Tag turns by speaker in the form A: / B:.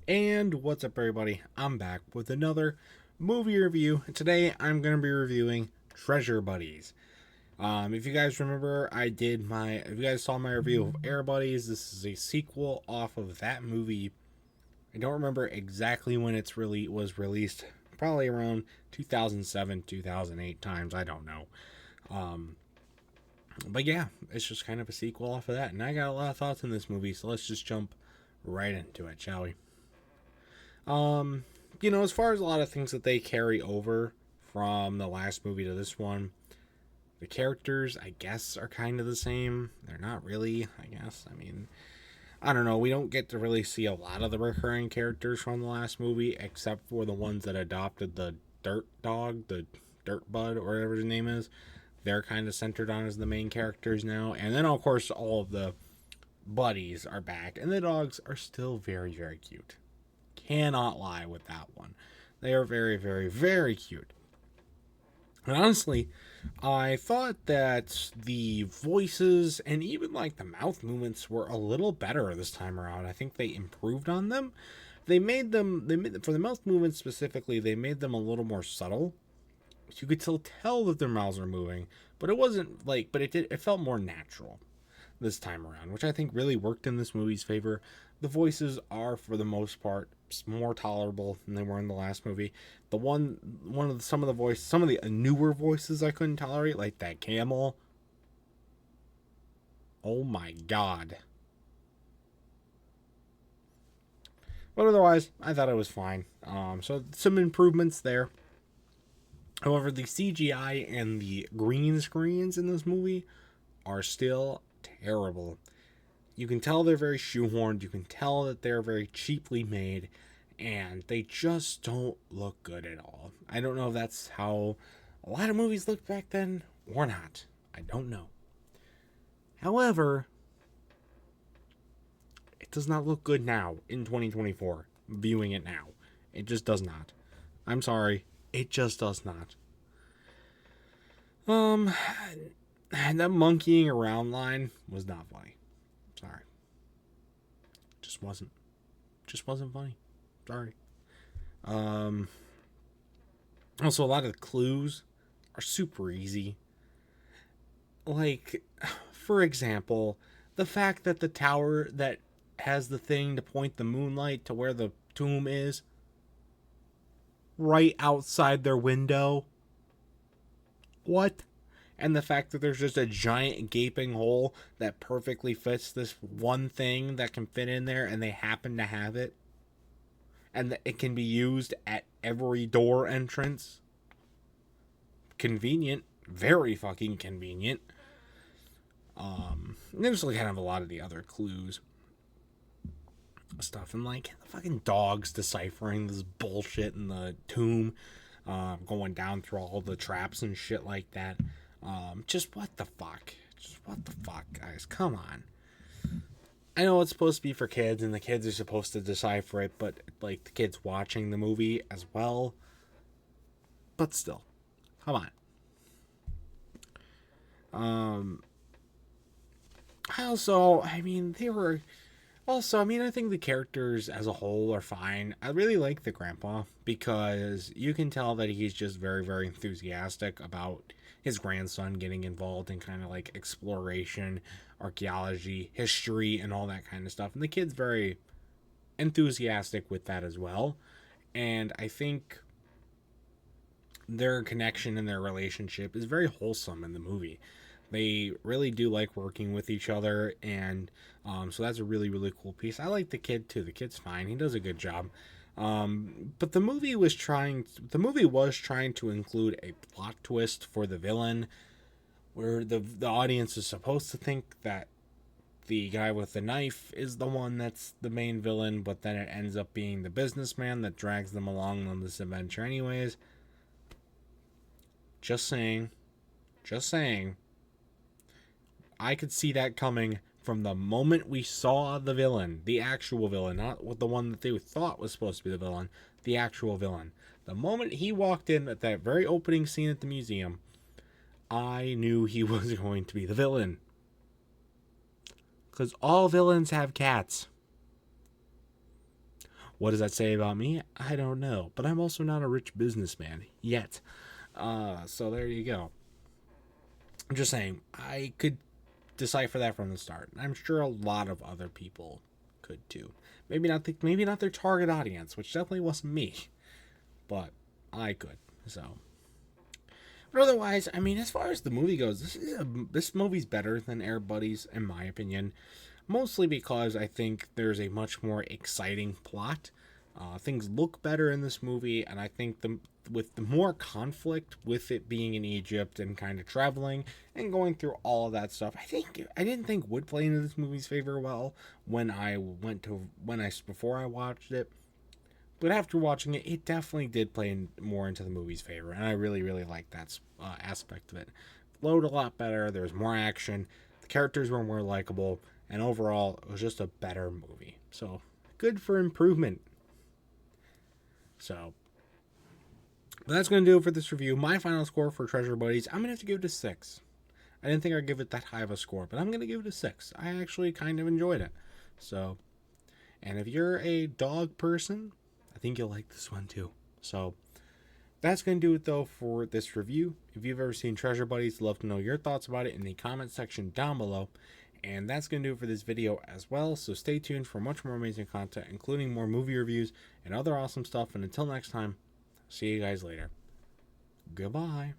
A: And what's up, everybody? I'm back with another movie review. Today, I'm going to be reviewing Treasure Buddies. If you guys remember, if you guys saw my review of Air Buddies, this is a sequel off of that movie. I don't remember exactly when was released. Probably around 2007, 2008 times. I don't know. Um, but yeah, it's just kind of a sequel off of that. And I got a lot of thoughts on this movie, so let's just jump right into it, shall we? Um, as far as a lot of things that they carry over from the last movie to this one, the characters, I guess, are kind of the same. They're not really, I guess. I mean, I don't know. We don't get to really see a lot of the recurring characters from the last movie, except for the ones that adopted the dirt dog, the dirt bud, or whatever his name is. They're kind of centered on as the main characters now. And then, of course, all of the buddies are back, and the dogs are still very, very cute. Cannot lie with that one. They are very, very, very cute. And honestly, I thought that the voices and even like the mouth movements were a little better this time around. I think they improved on them. For the mouth movements specifically, they made them a little more subtle. You could still tell that their mouths are moving, but it felt more natural this time around, which I think really worked in this movie's favor. The voices are, for the most part, more tolerable than they were in the last movie. Some of the newer voices I couldn't tolerate, like that camel. Oh my god! But otherwise, I thought it was fine. So some improvements there. However, the CGI and the green screens in this movie are still terrible. You can tell they're very shoehorned. You can tell that they're very cheaply made, and they just don't look good at all. I don't know if that's how a lot of movies looked back then or not. I don't know. However, it does not look good now in 2024. Viewing it now, it just does not. I'm sorry, it just does not. And that monkeying around line was not funny. Sorry. Just wasn't. Just wasn't funny. Sorry. Um. Also, a lot of the clues are super easy. Like, for example, the fact that the tower that has the thing to point the moonlight to where the tomb is, right outside their window. What? And the fact that there's just a giant gaping hole that perfectly fits this one thing that can fit in there, and they happen to have it, and that it can be used at every door entrance. Convenient. Very fucking convenient. And there's like kind of a lot of the other clues stuff, and like the fucking dogs deciphering this bullshit in the tomb, going down through all the traps and shit like that. Just what the fuck? Just what the fuck, guys? Come on. I know it's supposed to be for kids, and the kids are supposed to decipher it, but like the kids watching the movie as well. But still, come on. I think the characters as a whole are fine. I really like the grandpa because you can tell that he's just very, very enthusiastic about his grandson getting involved in kind of like exploration, archaeology, history, and all that kind of stuff. And the kid's very enthusiastic with that as well. And I think their connection and their relationship is very wholesome in the movie. They really do like working with each other, and so that's a really, really cool piece. I like the kid too. The kid's fine. He does a good job. But the movie was trying to include a plot twist for the villain, where the audience is supposed to think that the guy with the knife is the one that's the main villain, but then it ends up being the businessman that drags them along on this adventure anyways. Just saying. Just saying. I could see that coming from the moment we saw the villain, the actual villain, not with the one that they thought was supposed to be the villain, the actual villain. The moment he walked in at that very opening scene at the museum, I knew he was going to be the villain. Because all villains have cats. What does that say about me? I don't know. But I'm also not a rich businessman yet. So there you go. I'm just saying, I could decipher that from the start. I'm sure a lot of other people could too. Maybe not their target audience, which definitely wasn't me, but I could. So, but otherwise, I mean, as far as the movie goes, this movie's better than Air Buddies in my opinion. Mostly because I think there's a much more exciting plot. Things look better in this movie, and I think with the more conflict with it being in Egypt and kind of traveling and going through all of that stuff, I didn't think would play into this movie's favor well before I watched it. But after watching it, it definitely did play more into the movie's favor, and I really, really liked that aspect of it. Flowed a lot better. There was more action. The characters were more likable, and overall, it was just a better movie. So, good for improvement. So, but that's going to do it for this review. My final score for Treasure Buddies, I'm going to have to give it a 6. I didn't think I'd give it that high of a score, but I'm going to give it a 6. I actually kind of enjoyed it. So, and if you're a dog person, I think you'll like this one too. So, that's going to do it though for this review. If you've ever seen Treasure Buddies, I'd love to know your thoughts about it in the comment section down below. And that's going to do it for this video as well. So stay tuned for much more amazing content, including more movie reviews and other awesome stuff. And until next time, see you guys later. Goodbye.